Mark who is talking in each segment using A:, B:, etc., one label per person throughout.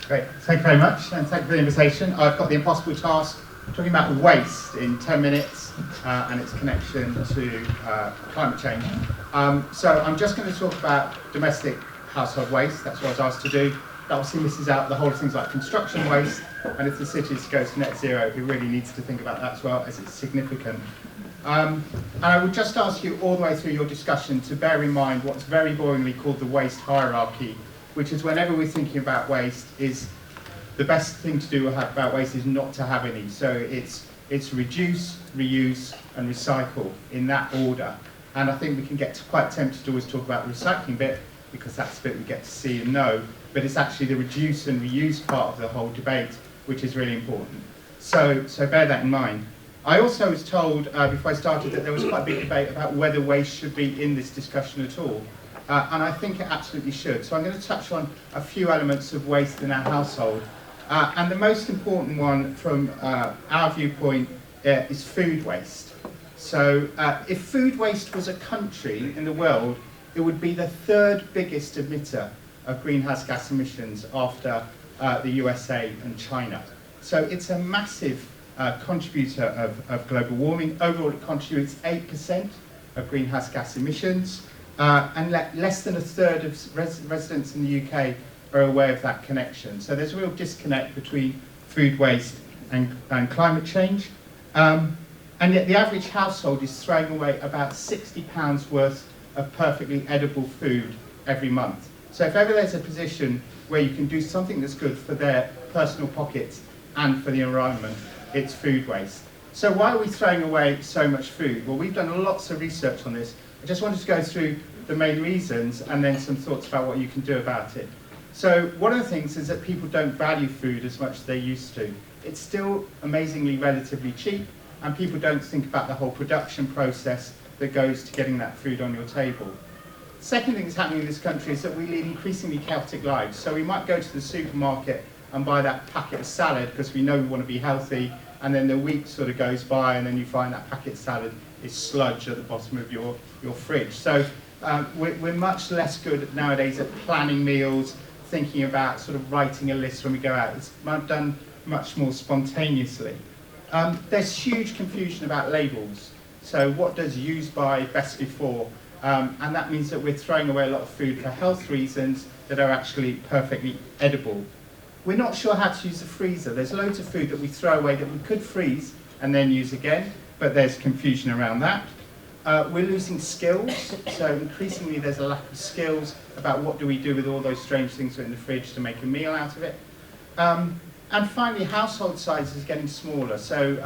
A: Great, thank you very much, and thank you for the invitation. I've got the impossible task of talking about waste in 10 minutes and its connection to climate change. So I'm just going to talk about domestic household waste. That's what I was asked to do. That obviously misses out the whole of things like construction waste, and if the city goes to net zero, it really needs to think about that as well, as it's significant. And I would just ask you all the way through your discussion to bear in mind what's very boringly called the waste hierarchy, which is whenever we're thinking about waste, is the best thing to do about waste is not to have any. So it's reduce, reuse, and recycle in that order. And I think we can get quite tempted to always talk about the recycling bit, because that's the bit we get to see and know, but it's actually the reduce and reuse part of the whole debate which is really important. So bear that in mind. I also was told before I started that there was quite a big debate about whether waste should be in this discussion at all. And I think it absolutely should. So I'm going to touch on a few elements of waste in our household. And the most important one from our viewpoint is food waste. So if food waste was a country in the world, it would be the third biggest emitter of greenhouse gas emissions after the USA and China. So it's a massive contributor of global warming. Overall, it contributes 8% of greenhouse gas emissions. And less than a third of residents in the UK are aware of that connection. So there's a real disconnect between food waste and climate change. And yet the average household is throwing away about £60 worth of perfectly edible food every month. So if ever there's a position where you can do something that's good for their personal pockets and for the environment, it's food waste. So why are we throwing away so much food? Well, we've done lots of research on this. I just wanted to go through the main reasons and then some thoughts about what you can do about it. So one of the things is that people don't value food as much as they used to. It's still amazingly relatively cheap, and people don't think about the whole production process that goes to getting that food on your table. Second thing that's happening in this country is that we lead increasingly chaotic lives. So we might go to the supermarket and buy that packet of salad because we know we want to be healthy, and then the week sort of goes by and then you find that packet of salad is sludge at the bottom of your fridge. So we're much less good nowadays at planning meals, thinking about sort of writing a list when we go out. It's done much more spontaneously. There's huge confusion about labels. So what does use by, best before? And that means that we're throwing away a lot of food for health reasons that are actually perfectly edible. We're not sure how to use the freezer. There's loads of food that we throw away that we could freeze and then use again, but there's confusion around that. We're losing skills, so increasingly there's a lack of skills about what do we do with all those strange things that are in the fridge to make a meal out of it. And finally, household size is getting smaller, so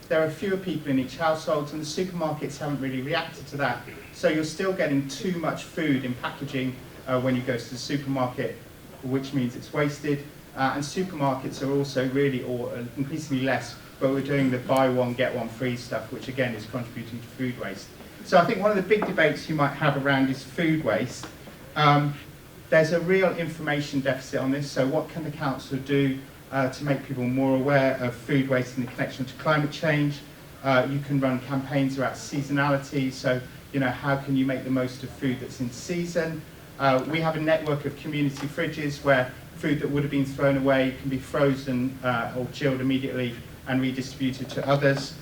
A: there are fewer people in each household, and the supermarkets haven't really reacted to that. So you're still getting too much food in packaging when you go to the supermarket, which means it's wasted. And supermarkets are also really, or increasingly less, but we're doing the buy one, get one free stuff, which again is contributing to food waste. So I think one of the big debates you might have around is food waste. There's a real information deficit on this, so what can the council do to make people more aware of food waste and the connection to climate change? You can run campaigns about seasonality, so how can you make the most of food that's in season? We have a network of community fridges where food that would have been thrown away can be frozen or chilled immediately and redistributed to others.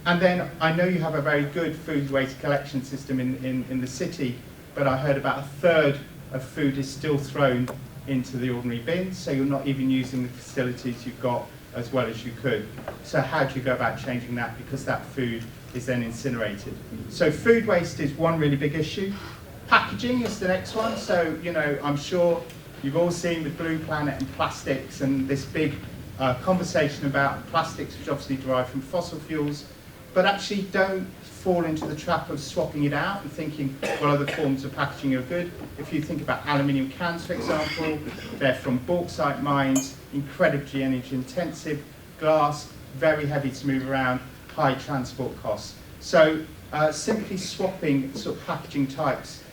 A: And then I know you have a very good food waste collection system in the city, but I heard about a third of food is still thrown into the ordinary bins, so you're not even using the facilities you've got as well as you could. So how do you go about changing that, because that food is then incinerated? So food waste is one really big issue. Packaging is the next one. So I'm sure you've all seen the Blue Planet and plastics and this big conversation about plastics, which obviously derive from fossil fuels, but actually don't fall into the trap of swapping it out and thinking, well, other forms of packaging are good. If you think about aluminium cans, for example, they're from bauxite mines, incredibly energy intensive, glass, very heavy to move around, high transport costs. So simply swapping sort of packaging types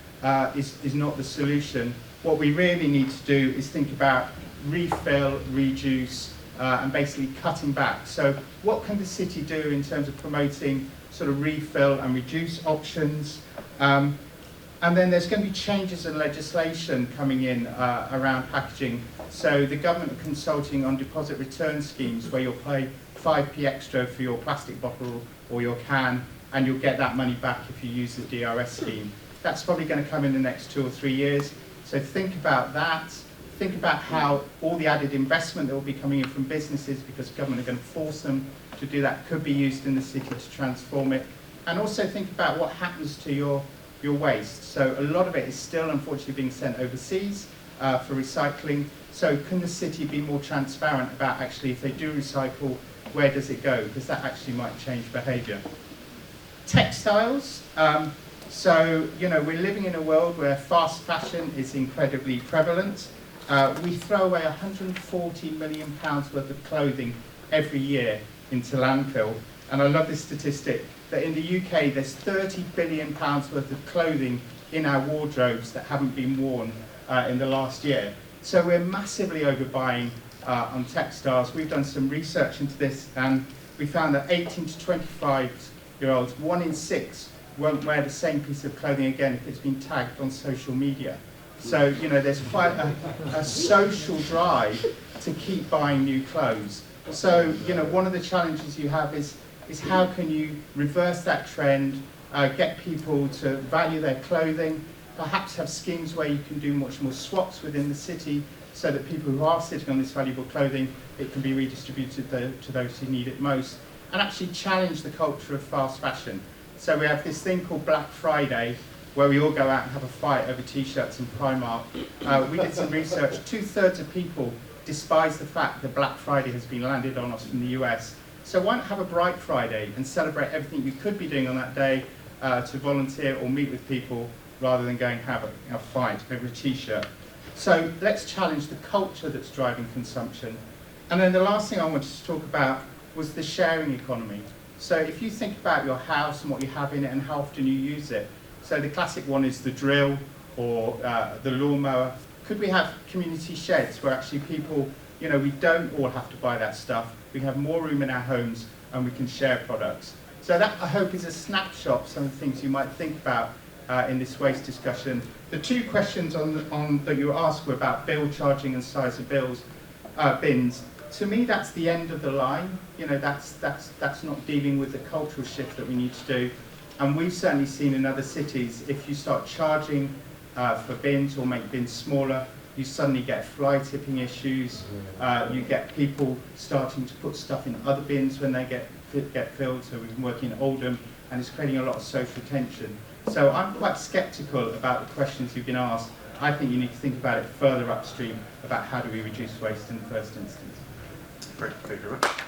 A: is not the solution. What we really need to do is think about refill, reduce, and basically cutting back. So what can the city do in terms of promoting sort of refill and reduce options? And then there's going to be changes in legislation coming in around packaging. So the government are consulting on deposit return schemes where you'll pay 5p extra for your plastic bottle or your can, and you'll get that money back if you use the DRS scheme. That's probably going to come in the next 2 or 3 years. So think about that. Think about how all the added investment that will be coming in from businesses, because government are going to force them to do that, could be used in the city to transform it. And also think about what happens to your waste. So a lot of it is still unfortunately being sent overseas for recycling. So can the city be more transparent about actually if they do recycle, where does it go? Because that actually might change behaviour. Textiles. So, you know, we're living in a world where fast fashion is incredibly prevalent. We throw away £140 million worth of clothing every year into landfill. And I love this statistic that in the UK there's £30 billion worth of clothing in our wardrobes that haven't been worn in the last year. So we're massively overbuying on textiles. We've done some research into this, and we found that 18 to 25-year-olds, 1 in 6, won't wear the same piece of clothing again if it's been tagged on social media. So, you know, there's quite a social drive to keep buying new clothes. So, you know, one of the challenges you have is how can you reverse that trend, get people to value their clothing, perhaps have schemes where you can do much more swaps within the city so that people who are sitting on this valuable clothing, it can be redistributed to those who need it most, and actually challenge the culture of fast fashion. So we have this thing called Black Friday, where we all go out and have a fight over t-shirts in Primark. We did some research. 2/3 of people despise the fact that Black Friday has been landed on us from the US. So why not have a Bright Friday and celebrate everything you could be doing on that day to volunteer or meet with people, rather than going and have a fight over a t-shirt. So let's challenge the culture that's driving consumption. And then the last thing I wanted to talk about was the sharing economy. So if you think about your house and what you have in it and how often you use it, so the classic one is the drill or the lawnmower. Could we have community sheds where actually people, you know, we don't all have to buy that stuff. We have more room in our homes and we can share products. So that, I hope, is a snapshot of some of the things you might think about in this waste discussion. The 2 questions that you asked were about bill charging and size of bins. To me, that's the end of the line. You know, that's not dealing with the cultural shift that we need to do. And we've certainly seen in other cities, if you start charging for bins or make bins smaller, you suddenly get fly tipping issues. You get people starting to put stuff in other bins when they get filled. So we've been working in Oldham, and it's creating a lot of social tension. So I'm quite sceptical about the questions you've been asked. I think you need to think about it further upstream about how do we reduce waste in the first instance.
B: Great, thank you very much.